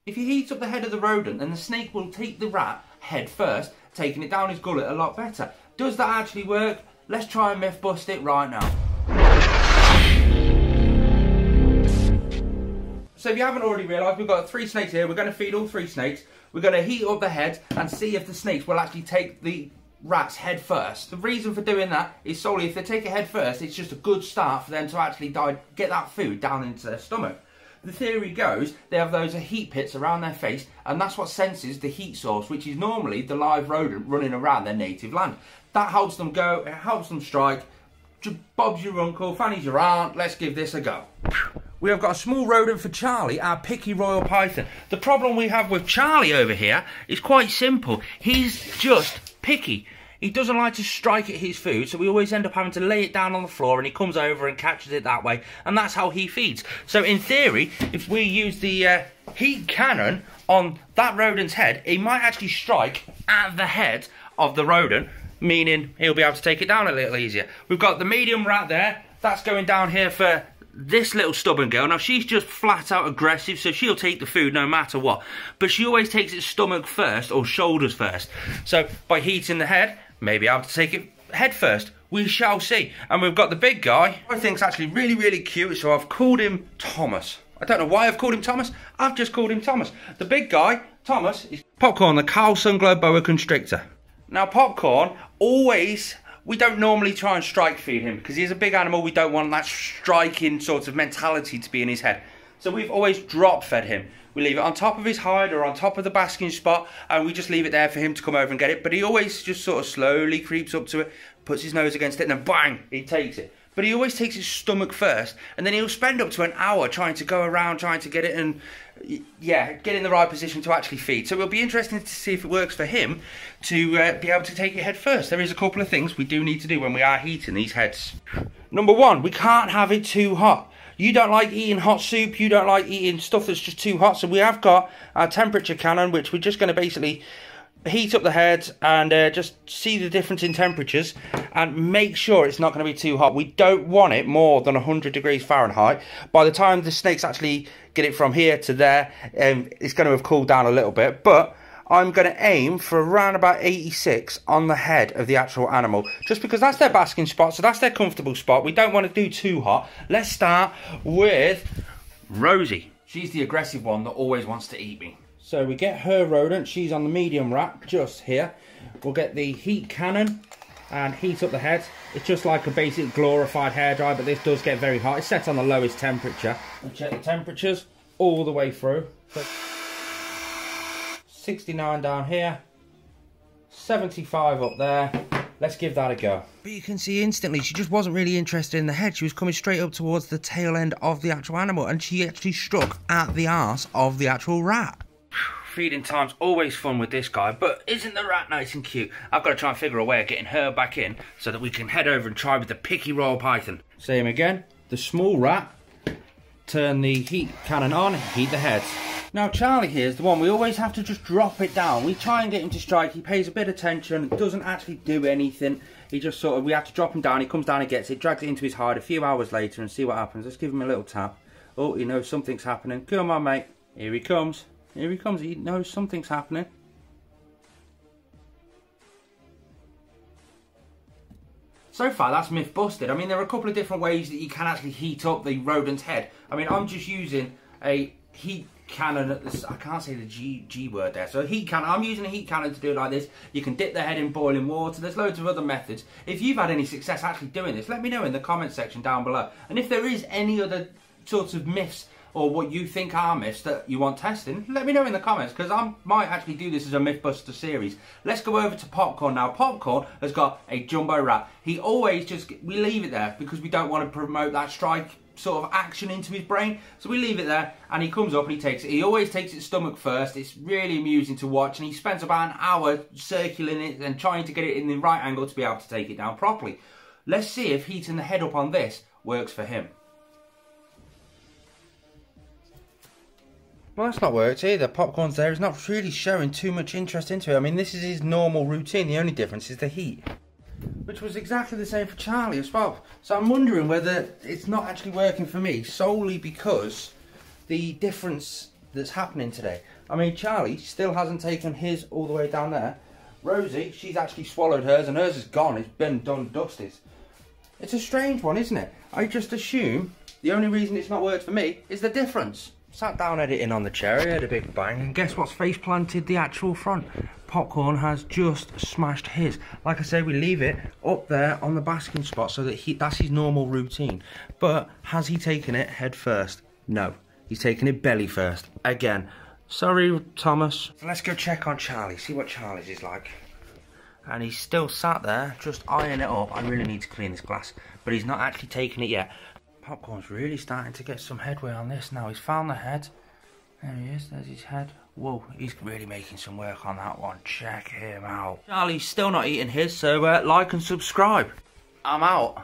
If you heat up the head of the rodent, then the snake will take the rat head first, taking it down his gullet a lot better. Does that actually work? Let's try and myth bust it right now. So if you haven't already realised, we've got 3 snakes here. We're going to feed all 3 snakes. We're going to heat up the head and see if the snakes will actually take the rat's head first. The reason for doing that is solely if they take it head first, it's just a good start for them to actually get that food down into their stomach. The theory goes they have those heat pits around their face, and that's what senses the heat source, which is normally the live rodent running around their native land. That helps them go, it helps them strike. Bob's your uncle, Fanny's your aunt, let's give this a go. We have got a small rodent for Charlie, our picky royal python. The problem we have with Charlie over here is quite simple. He's just picky. He doesn't like to strike at his food, so we always end up having to lay it down on the floor, and he comes over and catches it that way, and that's how he feeds. So in theory, if we use the heat cannon on that rodent's head, he might actually strike at the head of the rodent, meaning he'll be able to take it down a little easier. We've got the medium rat there. That's going down here for this little stubborn girl. Now she's just flat out aggressive, so she'll take the food no matter what, but she always takes its stomach first or shoulders first. So by heating the head, maybe able to take it head first. We shall see. And we've got the big guy, I think's actually really cute, so I've called him Thomas. I don't know why I've called him Thomas, I've just called him Thomas. The big guy, Thomas, is Popcorn, the Carl Sunglow boa constrictor. Now Popcorn, we don't normally try and strike feed him because he's a big animal. We don't want that striking sort of mentality to be in his head. So we've always drop fed him. We leave it on top of his hide or on top of the basking spot, and we just leave it there for him to come over and get it. But he always just sort of slowly creeps up to it, puts his nose against it, and then bang, he takes it. But he always takes his stomach first, and then he'll spend up to an hour trying to go around, trying to get it and, yeah, get in the right position to actually feed. So it'll be interesting to see if it works for him to be able to take it head first. There is a couple of things we do need to do when we are heating these heads. Number 1, we can't have it too hot. You don't like eating hot soup, you don't like eating stuff that's just too hot, so we have got our temperature cannon, which we're just going to basically heat up the head and just see the difference in temperatures and make sure it's not going to be too hot. We don't want it more than 100 degrees Fahrenheit. By the time the snakes actually get it from here to there, it's going to have cooled down a little bit, but I'm going to aim for around about 86 on the head of the actual animal, just because that's their basking spot, so that's their comfortable spot. We don't want to do too hot. Let's start with Rosie. She's the aggressive one that always wants to eat me. So we get her rodent, she's on the medium rat, just here. We'll get the heat cannon and heat up the head. It's just like a basic glorified hairdryer, but this does get very hot. It's set on the lowest temperature. We'll check the temperatures all the way through. So 69 down here, 75 up there. Let's give that a go. But you can see instantly she just wasn't really interested in the head. She was coming straight up towards the tail end of the actual animal, and she actually struck at the arse of the actual rat. Feeding time's always fun with this guy, but isn't the rat nice and cute? I've got to try and figure a way of getting her back in so that we can head over and try with the picky royal python. Same again, the small rat, turn the heat cannon on, heat the heads. Now Charlie here is the one we always have to just drop it down. We try and get him to strike, he pays a bit of attention, doesn't actually do anything. He just sort of, we have to drop him down, he comes down and gets it, drags it into his hide a few hours later and see what happens. Let's give him a little tap. Oh, he knows something's happening. Come on mate, here he comes. Here he comes, he knows something's happening. So far that's myth busted. I mean, there are a couple of different ways that you can actually heat up the rodent's head. I mean, I'm just using a heat cannon at this, I can't say the G word there. So a heat cannon, I'm using a heat cannon to do it like this. You can dip the head in boiling water. There's loads of other methods. If you've had any success actually doing this, let me know in the comment section down below. And if there is any other sorts of myths or what you think are myths that you want testing, let me know in the comments, because I might actually do this as a Mythbuster series. Let's go over to Popcorn now. Popcorn has got a jumbo rat. He always just, we leave it there because we don't want to promote that strike sort of action into his brain. So we leave it there and he comes up and he takes it. He always takes its stomach first. It's really amusing to watch, and he spends about an hour circling it and trying to get it in the right angle to be able to take it down properly. Let's see if heating the head up on this works for him. Well, that's not worked either. Popcorn's there. He's not really showing too much interest into it. I mean, this is his normal routine. The only difference is the heat, which was exactly the same for Charlie as well. So I'm wondering whether it's not actually working for me solely because the difference that's happening today. I mean, Charlie still hasn't taken his all the way down there. Rosie, she's actually swallowed hers, and hers is gone. It's been done dusted. It's a strange one, isn't it? I just assume the only reason it's not worked for me is the difference. Sat down editing on the chair, I heard a big bang, and guess what's face planted the actual front? Popcorn has just smashed his. Like I say, we leave it up there on the basking spot so that that's his normal routine. But has he taken it head first? No. He's taken it belly first. Again. Sorry, Thomas. So let's go check on Charlie, see what Charlie's is like. And he's still sat there, just eyeing it up. I really need to clean this glass, but he's not actually taken it yet. Popcorn's really starting to get some headway on this now. He's found the head. There he is, there's his head. Whoa, he's really making some work on that one. Check him out. Charlie's still not eating his, so like and subscribe. I'm out.